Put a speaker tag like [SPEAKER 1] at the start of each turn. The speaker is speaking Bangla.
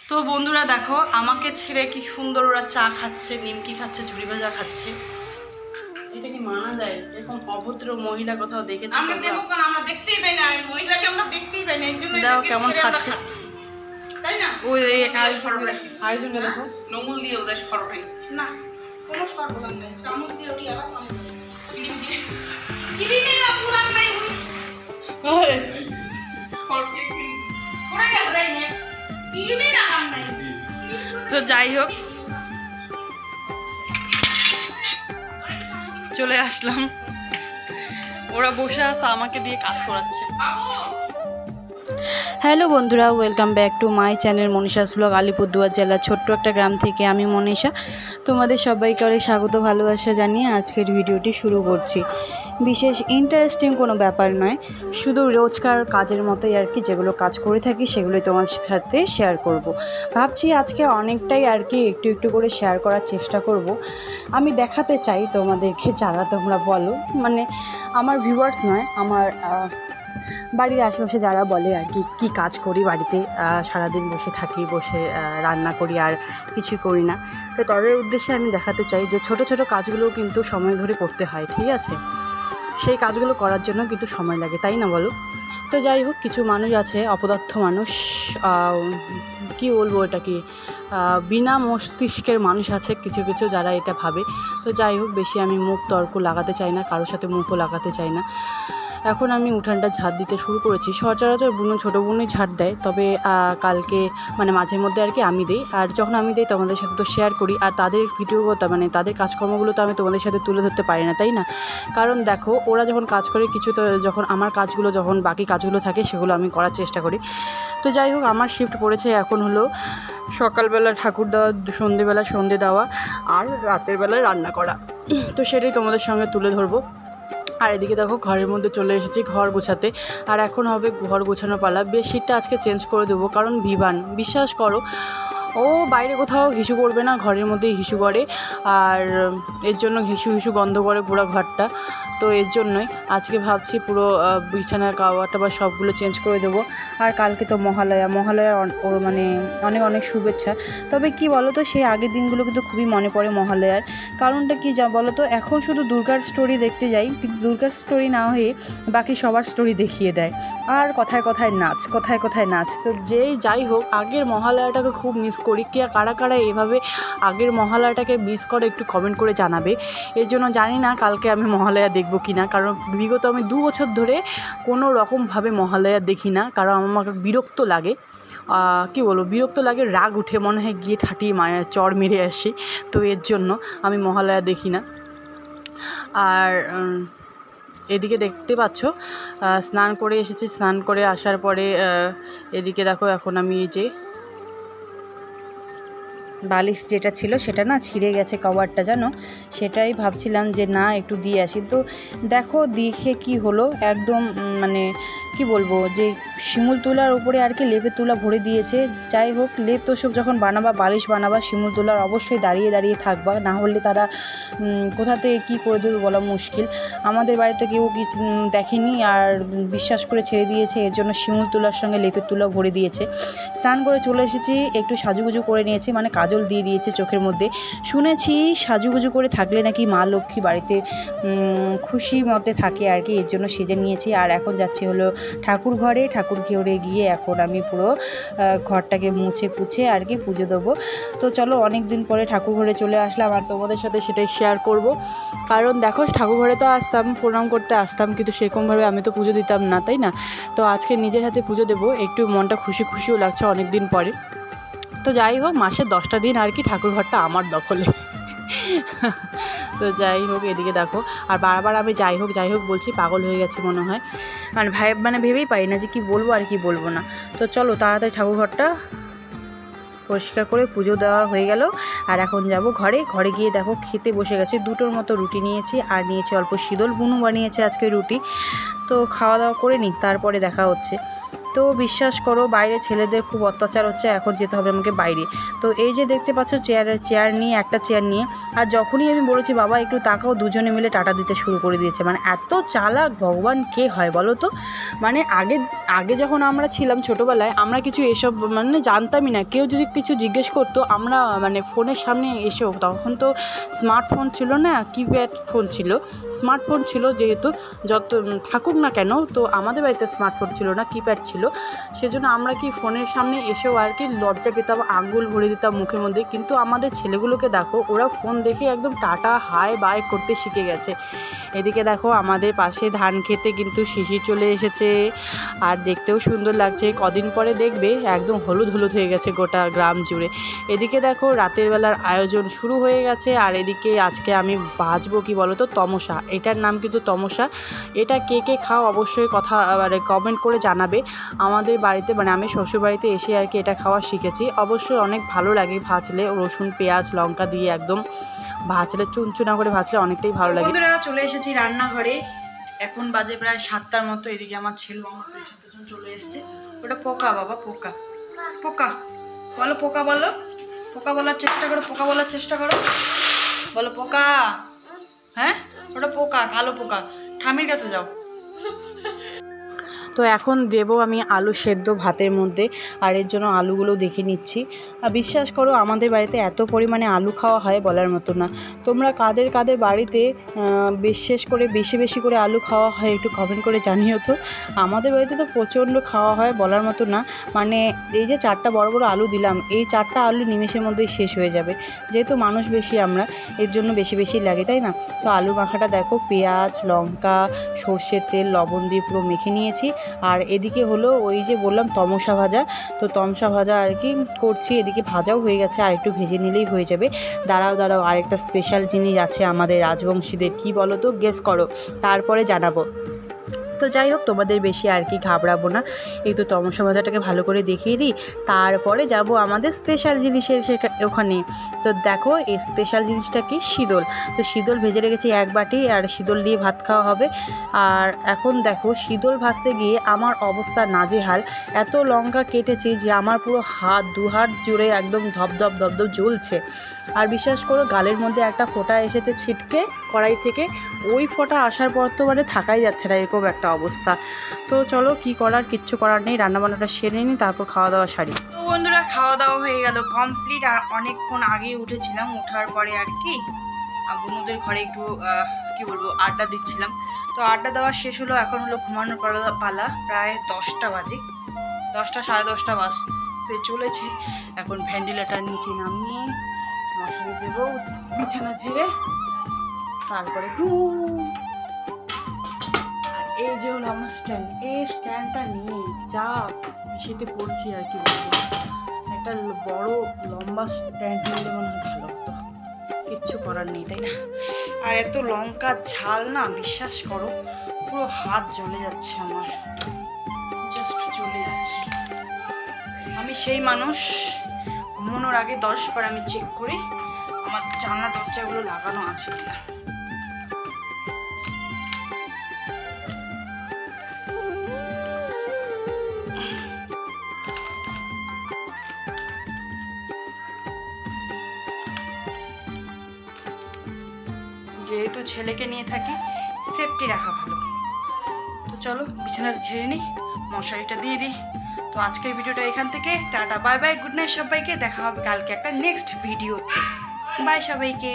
[SPEAKER 1] তো বন্ধুরা দেখো আমাকে ছেড়ে কি সুন্দর ওরা চা খাচ্ছে, নিমকি খাচ্ছে, ঝুড়ি ভাজা খাচ্ছে। এটা কি মানা যায়? এরকম অভদ্র মহিলা কোথাও দেখেছো?
[SPEAKER 2] আমরা দেব কোন? আমরা দেখতেই পাই না, মহিলাকে আমরা দেখতেই পাই না। একজন্য
[SPEAKER 1] দেখো কেমন খাচ্ছে,
[SPEAKER 2] তাই না?
[SPEAKER 1] ওই আয়োজনটা দেখো,
[SPEAKER 2] নমুল দিয়ে ওদের সরকারি না কোনো সরকার নেই, চামচ দিয়ে ওটি আলা চামচ ক্রিম দিয়ে ক্রিমে না পুরান নাই
[SPEAKER 1] ওই
[SPEAKER 2] সরকে ক্রিম পুরা গেল রে নে ক্রিমে না কাম নাই।
[SPEAKER 1] তো যাই হোক চলে আসলাম, ওরা বসে আছে আমাকে দিয়ে কাজ করাচ্ছে। হ্যালো বন্ধুরা, welcome back to my channel Manisha's blog. Alipurduar জেলার ছোট্ট একটা গ্রাম থেকে আমি মনীষা তোমাদের সবাইকে অনেক স্বাগত ভালোবাসা জানিয়ে আজকের ভিডিওটি শুরু করছি। বিশেষ ইন্টারেস্টিং কোনো ব্যাপার নয়, শুধু রোজকার কাজের মতোই আর কি, যেগুলো কাজ করে থাকি সেগুলোই তোমার সাথে শেয়ার করব। ভাবছি আজকে অনেকটাই আর কি একটু একটু করে শেয়ার করার চেষ্টা করব। আমি দেখাতে চাই তোমাদেরকে, যারা তোমরা বলো, মানে আমার ভিউয়ার্স নয়, আমার বাড়ির আশেপাশে যারা বলে আর কি, কী কাজ করি বাড়িতে, সারাদিন বসে থাকি, বসে রান্না করি আর কিছুই করি না। তো তাদের উদ্দেশ্যে আমি দেখাতে চাই যে ছোট ছোট কাজগুলোও কিন্তু সময় ধরে করতে হয়, ঠিক আছে? সেই কাজগুলো করার জন্য কিন্তু সময় লাগে, তাই না বলো? তো যাই হোক, কিছু মানুষ আছে, অপদার্থ মানুষ, কি বলবো, এটা কি বিনা মস্তিষ্কের মানুষ আছে কিছু কিছু, যারা এটা ভাবে। তো যাই হোক, বেশি আমি মুখ তর্ক লাগাতে চাই না, কারোর সাথে মুখও লাগাতে চাই না। এখন আমি উঠানটা ঝাড় দিতে শুরু করেছি। সচরাচর ছোটো বোনই ঝাড় দেয়, তবে কালকে মানে মাঝে মধ্যে আর কি আমি দিই। আর যখন আমি দিই তোমাদের সাথে তো শেয়ার করি, আর তাদের ভিডিওটা মানে তাদের কাজকর্মগুলো তো আমি তোমাদের সাথে তুলে ধরতে পারি না, তাই না? কারণ দেখো, ওরা যখন কাজ করে কিছু, তো যখন আমার কাজগুলো, যখন বাকি কাজগুলো থাকে সেগুলো আমি করার চেষ্টা করি। তো যাই হোক, আমার শিফট পড়েছে এখন হলো সকালবেলা ঠাকুর দেওয়া, সন্ধেবেলা সন্ধে দেওয়া, আর রাতের বেলায় রান্না করা। তো সেটাই তোমাদের সঙ্গে তুলে ধরবো। আর এদিকে দেখো, ঘরের মধ্যে চলে এসেছি ঘর গোছাতে, আর এখন হবে ঘর গোছানো পালা। বেডশিটটা আজকে চেঞ্জ করে দেবো, কারণ ভিভান, বিশ্বাস করো, ও বাইরে কোথাও হিসু করবে না, ঘরের মধ্যেই হিসু করে, আর এর জন্য হিসু হিসু গন্ধ করে পুরো ঘরটা। তো এর জন্যই আজকে ভাবছি পুরো বিছানার কাওয়ার টাওয়ার সবগুলো চেঞ্জ করে দেবো। আর কালকে তো মহালয়া মানে অনেক অনেক শুভেচ্ছা। তবে কি বলো তো, সেই আগের দিনগুলো কিন্তু খুবই মনে পড়ে মহালয়ার। কারণটা কি যা বলো তো, এখন শুধু দুর্গার স্টোরি দেখতে যাই, কিন্তু দুর্গার স্টোরি না হয়ে বাকি সবার স্টোরি দেখিয়ে দেয়। আর কথায় কথায় নাচ, কথায় কথায় নাচ। তো যাই হোক, আগের মহালয়াটাকে খুব মিস করি। কারা কারা এভাবে আগের মহালয়াটাকে মিস করে একটু কমেন্ট করে জানাবে। এই জন্য জানি না কালকে আমি মহালয়া দেখবো কি না, কারণ বিগত আমি 2 বছর ধরে কোনো রকমভাবে মহালয়া দেখি না, কারণ আমার বিরক্ত লাগে। কি বলবো, বিরক্ত লাগে, রাগ উঠে, মনে হয় গিয়ে ঠাটিয়ে মায়ের চড় মেরে আসি। তো এর জন্য আমি মহালয়া দেখি না। আর এদিকে দেখতে পাচ্ছ, স্নান করে এসেছি, স্নান করে আসার পরে এদিকে দেখো, এখন আমি এই যে বালিশ যেটা ছিল সেটা না ছিঁড়ে গেছে কভারটা, জানো, সেটাই ভাবছিলাম যে না একটু দিয়ে আসি। তো দেখো দেখে কি হলো, একদম মানে কি বলবো, যে শিমুল তুলার উপরে আর কি লেপের তুলা ভরে দিয়েছে। যাই হোক, লেপ তোষক যখন বানাবা, বালিশ বানাবা, শিমুল তুলার অবশ্যই দাঁড়িয়ে দাঁড়িয়ে থাকবা, না হলে তারা কোথা থেকে কী করে দেবে বলা মুশকিল। আমাদের বাড়িতে কেউ কিছু দেখেনি আর বিশ্বাস করে ছেড়ে দিয়েছে, এর জন্য শিমুল তুলার সঙ্গে লেপের তুলা ভরে দিয়েছে। স্নান করে চলে এসেছি, একটু সাজুগুজু করে নিয়েছি, মানে কাজল দিয়ে দিয়েছে চোখের মধ্যে। শুনেছি সাজুগুজু করে থাকলে নাকি মা লক্ষ্মী বাড়িতে খুশি মতে থাকে আর কি, এর জন্য সেজে নিয়েছি। আর এখন যাচ্ছি হলো ঠাকুর ঘরে গিয়ে এখন আমি পুরো ঘরটাকে মুছে কুছে আর কি পুজো দেবো। তো চলো, অনেক দিন পরে ঠাকুর ঘরে চলে আসলাম, আর তোমাদের সাথে সেটাই শেয়ার করব। কারণ দেখো, ঠাকুর ঘরে তো আসতাম, প্রণাম করতে আসতাম, কিন্তু সেরকমভাবে আমি তো পুজো দিতাম না, তাই না? তো আজকে নিজের হাতে পুজো দেবো, একটু মনটা খুশি খুশিও লাগছে অনেক দিন পরে। তো যাই হোক, মাসের 10টা দিন আর কি ঠাকুর ঘরটা আমার দখলে। তো যাই হোক, এদিকে দেখো, আর বারবার আমি যাই হোক বলছি, পাগল হয়ে গেছে মনে হয়, মানে ভেবেই পারি না যে কি বলবো আর কি বলবো না। তো চলো তাড়াতাড়ি ঠাকুর ঘরটা পরিষ্কার করে পুজো দেওয়া হয়ে গেল। আর এখন যাব ঘরে গিয়ে দেখো খেতে বসে গেছে। 2টোর মতো রুটি নিয়েছি, আর নিয়েছি অল্প শীতল, বুনু বানিয়েছে আজকে রুটি। তো খাওয়া দাওয়া করে নিই, তারপরে দেখা হচ্ছে। তো বিশ্বাস করো বাইরে ছেলেদের খুব অত্যাচার হচ্ছে, এখন যেতে হবে আমাকে বাইরে। তো এই যে দেখতে পাচ্ছ চেয়ার নিয়ে, একটা চেয়ার নিয়ে, আর যখনই আমি বলেছি বাবা একটু তাকাও, দুজনে মিলে টাটা দিতে শুরু করে দিয়েছে। মানে এত চালাক ভগবান কে হয় বলো তো। মানে আগে যখন আমরা ছিলাম ছোটোবেলায়, আমরা কিছু এসব মানে জানতামই না। কেউ যদি কিছু জিজ্ঞেস করতো, আমরা মানে ফোনের সামনে এসেও, তখন তো স্মার্টফোন ছিল না, কিপ্যাড ফোন ছিল। স্মার্টফোন ছিল যেহেতু যত থাকুক না কেন, তো আমাদের বাড়িতে স্মার্টফোন ছিল না, কিপ্যাড ছিল। সেজন্য আমরা কি ফোনের সামনে এসেও আর কি লজ্জা পেতাম, আঙ্গুল ভরে দিতাম মুখের মধ্যে। কিন্তু আমাদের ছেলেগুলোকে দেখো, ওরা ফোন দেখে একদম টাটা হাই বাই করতে শিখে গেছে। এদিকে দেখো আমাদের পাশে ধান খেতে কিন্তু শিশির চলে এসেছে, আর দেখতেও সুন্দর লাগছে। কদিন পরে দেখবে একদম হলুদ হলুদ হয়ে গেছে গোটা গ্রাম জুড়ে। এদিকে দেখো রাতের বেলার আয়োজন শুরু হয়ে গেছে। আর এদিকে আজকে আমি ভাজবো কি বলো তো, তমসা। এটার নাম কিন্তু তমসা। এটা কে কে খাও অবশ্যই কথা মানে কমেন্ট করে জানাবে। আমাদের বাড়িতে মানে আমি শ্বশুরবাড়িতে এসে আর কি এটা খাওয়া শিখেছি। অবশ্যই অনেক ভালো লাগে ভাজলে, রসুন পেঁয়াজ লঙ্কা দিয়ে একদম ভাজলে, চুনচুনা করে ভাজলে অনেকটাই ভালো লাগে। বন্ধুরা চলে এসেছি রান্নাঘরে, এখন বাজে প্রায় 7টার মতো। এদিকে আমার ছেলে আমার পেছন চলে এসছে। ওটা পোকা বাবা, পোকা পোকা বলো, পোকা বলো, পোকা বলার চেষ্টা করো, পোকা বলার চেষ্টা করো, বলো পোকা। হ্যাঁ ওটা পোকা, কালো পোকা। ঠামির কাছে যাও। তো এখন দেব আমি আলু সেদ্ধ ভাতের মধ্যে, আর এর জন্য আলুগুলো দেখে নিচ্ছি। আর বিশ্বাস করো আমাদের বাড়িতে এত পরিমাণে আলু খাওয়া হয় বলার মতো না। তোমরা কাদের কাদের বাড়িতে বিশেষ করে বেশি বেশি করে আলু খাওয়া হয় একটু কমেন্ট করে জানিও তো। আমাদের বাড়িতে তো প্রচণ্ড খাওয়া হয় বলার মতো না। মানে এই যে 4টা বড় বড় আলু দিলাম, এই 4টা আলু নিমেষের মধ্যেই শেষ হয়ে যাবে। যেহেতু মানুষ বেশি আমরা, এর জন্য বেশি বেশি লাগে, তাই না? তো আলু মাখাটা দেখো পেঁয়াজ লঙ্কা সর্ষের তেল লবণ দিয়ে পুরো মেখে নিয়েছি। আর এদিকে হলো ওই যে বললাম তমসা ভাজা, তো তমসা ভাজা আর কি করছি। এদিকে ভাজাও হয়ে গেছে, আর একটু ভেজে নিলেই হয়ে যাবে। দাঁড়াও আরেকটা স্পেশাল জিনিস আছে আমাদের রাজবংশীদের, কি বলো তো, গেস করো, তারপরে জানাবো। তো যাই হোক তোমাদের বেশি আর কি ঘাবড়াবো না, একটু তমসা ভাজাটাকে ভালো করে দেখিয়ে দিই, তারপরে যাব আমাদের স্পেশাল জিনিসের ওখানে। তো দেখো এই স্পেশাল জিনিসটা কি, শীতল। তো শীতল ভেজে রেখেছি 1 বাটি, আর শীতল দিয়ে ভাত খাওয়া হবে। আর এখন দেখো শীতল ভাজতে গিয়ে আমার অবস্থা নাজেহাল। এত লঙ্কা কেটেছি যে আমার পুরো দু হাত জুড়ে একদম ধপধপ ধপধপ জ্বলছে। আর বিশ্বাস করো গালের মধ্যে একটা ফোঁটা এসেছে ছিটকে কড়াই থেকে। ওই ফোঁটা আসার পর তো মানে থাকাই যাচ্ছে না, এরকম একটা অবস্থা। তো চলো কি করার, কিচ্ছু করার নেই, রান্নাবান্নাটা সেরে নিই, তারপর খাওয়া দাওয়া সারি। তো বন্ধুরা খাওয়া দাওয়া হয়ে গেল কমপ্লিট। আর অনেকক্ষণ আগেই উঠেছিলাম, ওঠার পরে আর কি বোনদের ঘরে একটু কি বলবো আড্ডা দিচ্ছিলাম। তো আড্ডা দেওয়া শেষ হলো, এখন হলো ঘুমানোর পালা। প্রায় 10টা বাজে, 10টা সাড়ে 10টা বাজতে চলেছে। এখন ভেন্টিলেটার নিচে নামিয়ে মশারি দেবো, বিছানা ছেড়ে তারপরে এই যে হলো আমার স্ট্যান্ড। এই স্ট্যান্ডটা নিয়ে যা সেতে পড়ছি আর কি বলবো। একটা বড় লম্বা স্ট্যান্ড নিলে মনে হয় ভালো হতো, কিচ্ছু করার নেই, তাই না? আর এত লঙ্কা ঝাল না, বিশ্বাস করো পুরো হাত জ্বলে যাচ্ছে আমার, জাস্ট জ্বলে যাচ্ছে। আমি সেই মানুষ ঘুমানোর আগে 10 বার আমি চেক করি আমার জানলা দরজাগুলো লাগানো আছে কিনা। যেহেতু ছেলেকে নিয়ে থাকি, সেফটি রাখা ভালো। তো চলো বিছানাটা ছেড়ে নিই, মশারিটা দিয়ে দিই। তো আজকের ভিডিওটা এখান থেকে tata bye bye, good night সবাইকে। দেখা হবে কালকে একটা নেক্সট ভিডিওতে। বাই সবাইকে।